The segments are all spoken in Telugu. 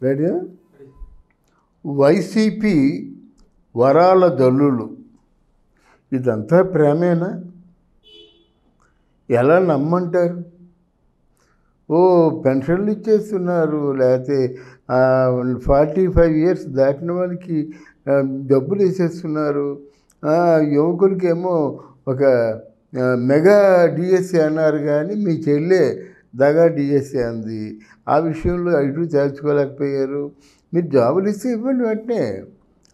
రెడీ? వైసీపీ వరాల జల్లులు, ఇదంతా ప్రేమేనా? ఎలా నమ్మంటారు? ఓ పెన్షన్లు ఇచ్చేస్తున్నారు, లేకపోతే 45 ఇయర్స్ దాటిన వాళ్ళకి డబ్బులు వేసేస్తున్నారు, యువకులకేమో ఒక మెగా డిఎస్సి అన్నారు, కానీ మీ చెల్లె దగా డిఎస్సి అంది. ఆ విషయంలో ఇటు తేల్చుకోలేకపోయారు. మీరు జాబులు ఇస్తే ఇవ్వండి వెంటనే.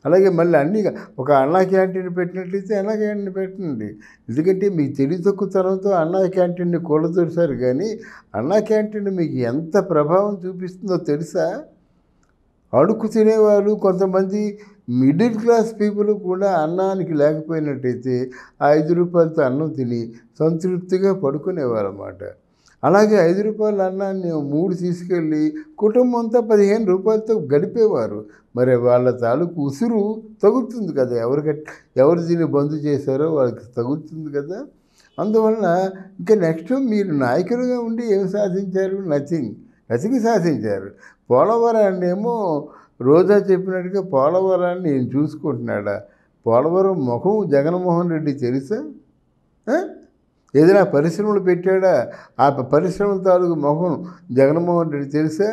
అలాగే మళ్ళీ అన్నీ ఒక అన్నా క్యాంటీన్ పెట్టినట్లయితే అన్నా క్యాంటీన్ పెట్టండి. ఎందుకంటే మీకు తెలివి తక్కువతనంతో అన్నా క్యాంటీన్ని కూలదొరిసారు, కానీ అన్నా క్యాంటీన్ మీకు ఎంత ప్రభావం చూపిస్తుందో తెలుసా? అడుక్కు తినేవాళ్ళు కొంతమంది మిడిల్ క్లాస్ పీపుల్ కూడా అన్నానికి లేకపోయినట్టయితే ఆ 5 రూపాయలతో అన్నం తిని సంతృప్తిగా పడుకునేవారు అన్నమాట. అలాగే 5 రూపాయల అన్నాన్ని 3 తీసుకెళ్ళి కుటుంబం అంతా 15 రూపాయలతో గడిపేవారు. మరి వాళ్ళ తాలూకు ఉసురు తగులుతుంది కదా, ఎవరు దీన్ని బంద్ చేశారో వాళ్ళకి తగులుతుంది కదా. అందువలన ఇంకా నెక్స్ట్ మీరు నాయకులుగా ఉండి ఏం సాధించారు? నథింగ్ సాధించారు. పోలవరాన్ని ఏమో రోజా చెప్పినట్టుగా పోలవరాన్ని నేను చూసుకుంటున్నాడా? పోలవరం ముఖం జగన్మోహన్ రెడ్డి తెలుసా? ఏదైనా పరిశ్రమలు పెట్టాడా? ఆ పరిశ్రమల తాలూకు ముఖం జగన్మోహన్ రెడ్డి తెలుసా?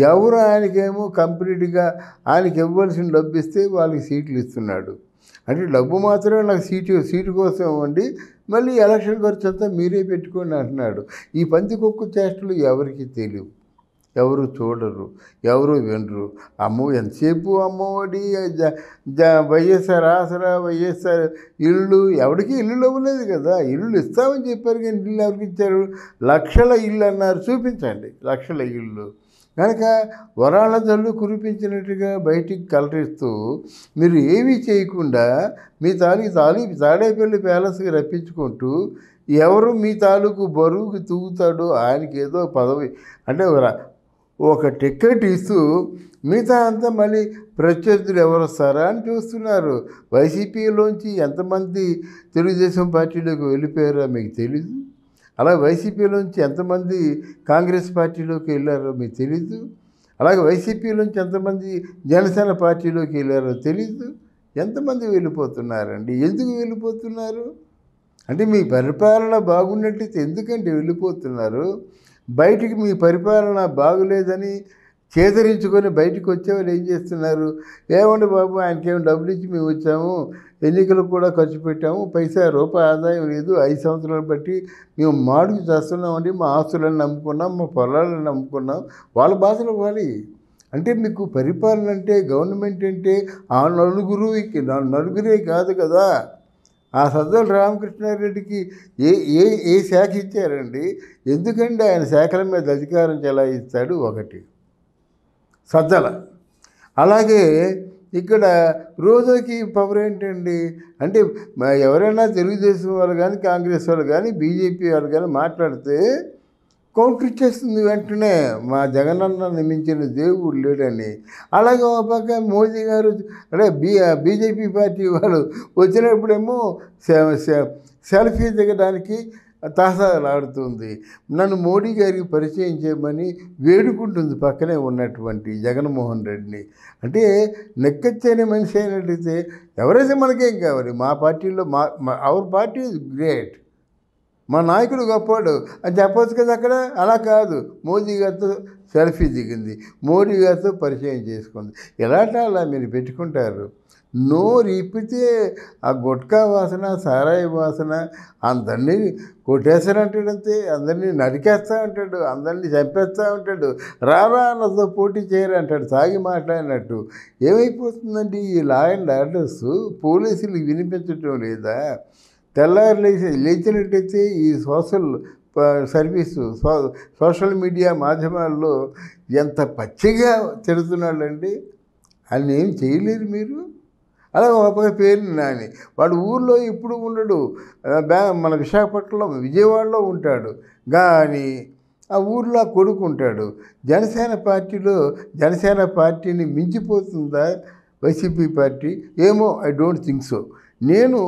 ఎవరు ఆయనకేమో కంప్లీట్గా ఆయనకి ఇవ్వాల్సిన డబ్బు ఇస్తే వాళ్ళకి సీట్లు ఇస్తున్నాడు. అంటే డబ్బు మాత్రమే నాకు సీటు కోసం ఇవ్వండి, మళ్ళీ ఎలక్షన్ ఖర్చు అంతా మీరే పెట్టుకోండి అంటున్నాడు. ఈ పందికొక్కు చేష్టలు ఎవరికి తెలియవు, ఎవరు చూడరు, ఎవరు వినరు. ఎంతసేపు అమ్మఒడి, వైఎస్ఆర్ ఆసరా, వైఎస్ఆర్ ఇల్లు, ఎవరికి ఇల్లు ఇవ్వలేదు కదా. ఇల్లు ఇస్తామని చెప్పారు, కానీ ఇల్లు ఎవరికి ఇచ్చారు? లక్షల ఇల్లు అన్నారు, చూపించండి లక్షల ఇల్లు. కనుక వరాల జల్లు కురిపించినట్టుగా బయటికి కలరిస్తూ మీరు ఏమీ చేయకుండా మీ తాడేపల్లి ప్యాలెస్కి రప్పించుకుంటూ ఎవరు మీ తాలూకు బరువుకి తూగుతాడో ఆయనకి ఏదో పదవి అంటే ఒక టికెట్ ఇస్తూ మిగతా అంతా మళ్ళీ ప్రత్యర్థులు ఎవరు వస్తారా అని చూస్తున్నారు. వైసీపీలోంచి ఎంతమంది తెలుగుదేశం పార్టీలోకి వెళ్ళిపోయారో మీకు తెలీదు. అలాగే వైసీపీలోంచి ఎంతమంది కాంగ్రెస్ పార్టీలోకి వెళ్ళారో మీకు తెలీదు. అలాగే వైసీపీలోంచి ఎంతమంది జనసేన పార్టీలోకి వెళ్ళారో తెలీదు. ఎంతమంది వెళ్ళిపోతున్నారండి? ఎందుకు వెళ్ళిపోతున్నారు? అంటే మీ పరిపాలన బాగున్నట్లయితే ఎందుకంటే వెళ్ళిపోతున్నారు? బయటికి మీ పరిపాలన బాగులేదని చేదరించుకొని బయటకు వచ్చేవాళ్ళు ఏం చేస్తున్నారు? ఏమండి బాబు, ఆయనకేమో డబ్బులు ఇచ్చి మేము వచ్చాము, ఎన్నికలకు కూడా ఖర్చు పెట్టాము, రూపాయి ఆదాయం లేదు, 5 సంవత్సరాలు బట్టి మేము మాడుకు చేస్తున్నామండి, మా ఆస్తులను నమ్ముకున్నాం, మా పొలాలను నమ్ముకున్నాం. వాళ్ళ బాధలు వాలి. అంటే మీకు పరిపాలన అంటే, గవర్నమెంట్ అంటే ఆ నలుగురే కాదు కదా. ఆ సజ్జల రామకృష్ణారెడ్డికి ఏ శాఖ ఇచ్చారండి? ఎందుకంటే ఆయన శాఖల మీద అధికారం చెలాయిస్తాడు ఒకటి సజ్జల. అలాగే ఇక్కడ రోజుకి పవర్ ఏంటండి అంటే, ఎవరైనా తెలుగుదేశం వాళ్ళు కానీ, కాంగ్రెస్ వాళ్ళు కానీ, బీజేపీ వాళ్ళు కానీ మాట్లాడితే కౌంటర్ ఇచ్చేస్తుంది వెంటనే, మా జగనన్న మించిన దేవుడు లేడని. అలాగే ఒక పక్క మోదీ గారు అంటే బీజేపీ పార్టీ వాళ్ళు వచ్చినప్పుడేమో సెల్ఫీ దిగడానికి తాసాలాడుతుంది. నన్ను మోడీ గారికి పరిచయం చేయమని వేడుకుంటుంది పక్కనే ఉన్నటువంటి జగన్మోహన్ రెడ్డిని. అంటే నెక్కచ్చని మనిషి అయినట్టయితే ఎవరైతే మనకేం కావాలి? మా పార్టీలో అవర్ పార్టీ ఈజ్ గ్రేట్, మా నాయకుడు గొప్పవాడు అని చెప్పవచ్చు కదా. అక్కడ అలా కాదు, మోదీ గారితో సెల్ఫీ దిగింది, మోడీ గారితో పరిచయం చేసుకుంది. ఎలాంటి అలా మీరు పెట్టుకుంటారు? నోరు ఇప్పితే ఆ గుట్కా వాసన, సారాయి వాసన, అందరినీ కొట్టేస్తానంటాడంతే, అందరినీ నరికేస్తా ఉంటాడు, అందరినీ చంపేస్తూ ఉంటాడు. రారా అన్నతో పోటీ చేయరు అంటాడు తాగి మాట్లాడినట్టు. ఏమైపోతుందండి ఈ లా అండ్ ఆర్డర్స్? పోలీసులకు వినిపించటం లేదా? తెల్లారి లేచినట్టయితే ఈ సోషల్ మీడియా మాధ్యమాల్లో ఎంత పచ్చిగా తిడుతున్నాడండి. అని ఏం చేయలేరు మీరు. అలా ఒక పేరు నాని, వాడు ఊళ్ళో ఇప్పుడు ఉండడు, మన విశాఖపట్నంలో విజయవాడలో ఉంటాడు, కానీ ఆ ఊర్లో కొడుకు ఉంటాడు. జనసేన పార్టీని మించిపోతుందా వైసీపీ పార్టీ? ఏమో, ఐ డోంట్ థింక్ సో. నేను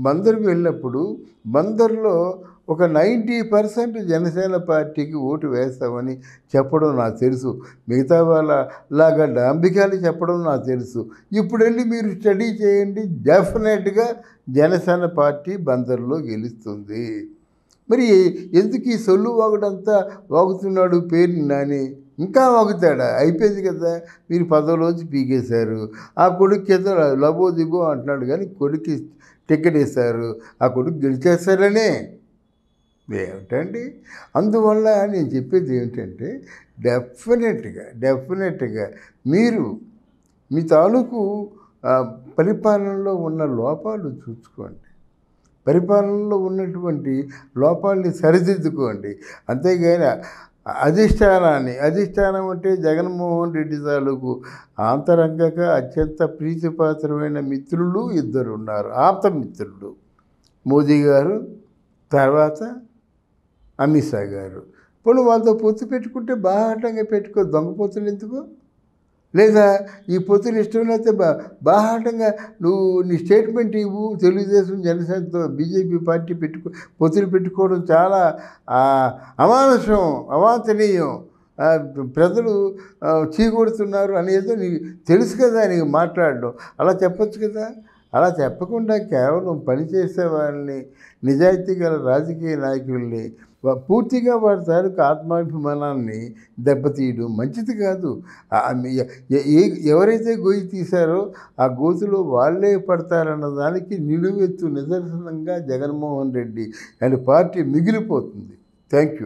బందర్కి వెళ్ళినప్పుడు బందర్లో ఒక 90% జనసేన పార్టీకి ఓటు వేస్తామని చెప్పడం నాకు తెలుసు. మిగతా వాళ్ళ లాగా డాంబికాలు చెప్పడం నాకు తెలుసు. ఇప్పుడు వెళ్ళి మీరు స్టడీ చేయండి, డెఫినెట్గా జనసేన పార్టీ బందర్లో గెలుస్తుంది. మరి ఎందుకు ఈ సొల్లు వాగుడంతా వాగుతున్నాడు పేరు నాని? ఇంకా వాగుతాడా? అయిపోయింది కదా, మీరు పదవిలోంచి పీకేశారు. ఆ కొడుకు ఏదో లబో దిబో అంటున్నాడు, కానీ కొడుకు టికెట్ వేశారు, ఆ కొడుకు గెలిచేస్తారనే. ఏమిటండి? అందువల్ల నేను చెప్పేది ఏమిటంటే, డెఫినెట్గా మీరు మీ తాలూకు పరిపాలనలో ఉన్న లోపాలు చూసుకోండి, పరిపాలనలో ఉన్నటువంటి లోపాలని సరిదిద్దుకోండి. అంతేగాని అధిష్టానం అంటే జగన్మోహన్ రెడ్డి తాలూకు ఆంతరంగక అత్యంత ప్రీతిపాత్రమైన మిత్రులు ఇద్దరు ఉన్నారు, ఆప్త మిత్రులు. మోదీ గారు, తర్వాత అమిత్ షా గారు. పోనీ వాళ్ళతో పొత్తు పెట్టుకుంటే బాహాటంగా పెట్టుకో, దొంగ పొత్తులు ఎందుకు? లేదా ఈ పొత్తులు ఇష్టం లేకపోతే బాహాటంగా నువ్వు నీ స్టేట్మెంట్ ఇవ్వు. తెలుగుదేశం జనసేనతో బీజేపీ పార్టీ పొత్తులు పెట్టుకోవడం చాలా అమానుషం, అవాంఛనీయం, ప్రజలు చీకొడుతున్నారు అనేది నీకు తెలుసు కదా, నీకు మాట్లాడడం. అలా చెప్పచ్చు కదా. అలా చెప్పకుండా కేవలం పనిచేసే వాళ్ళని, నిజాయితీ గల రాజకీయ నాయకుల్ని పూర్తిగా వారి తాలూకు ఆత్మాభిమానాన్ని దెబ్బతీయడం మంచిది కాదు. ఎవరైతే గొయ్యి తీశారో ఆ గోతులో వాళ్ళే పడతారన్న దానికి నిలువెత్తు నిదర్శనంగా జగన్మోహన్ రెడ్డి అండ్ పార్టీ మిగిలిపోతుంది. Thank you.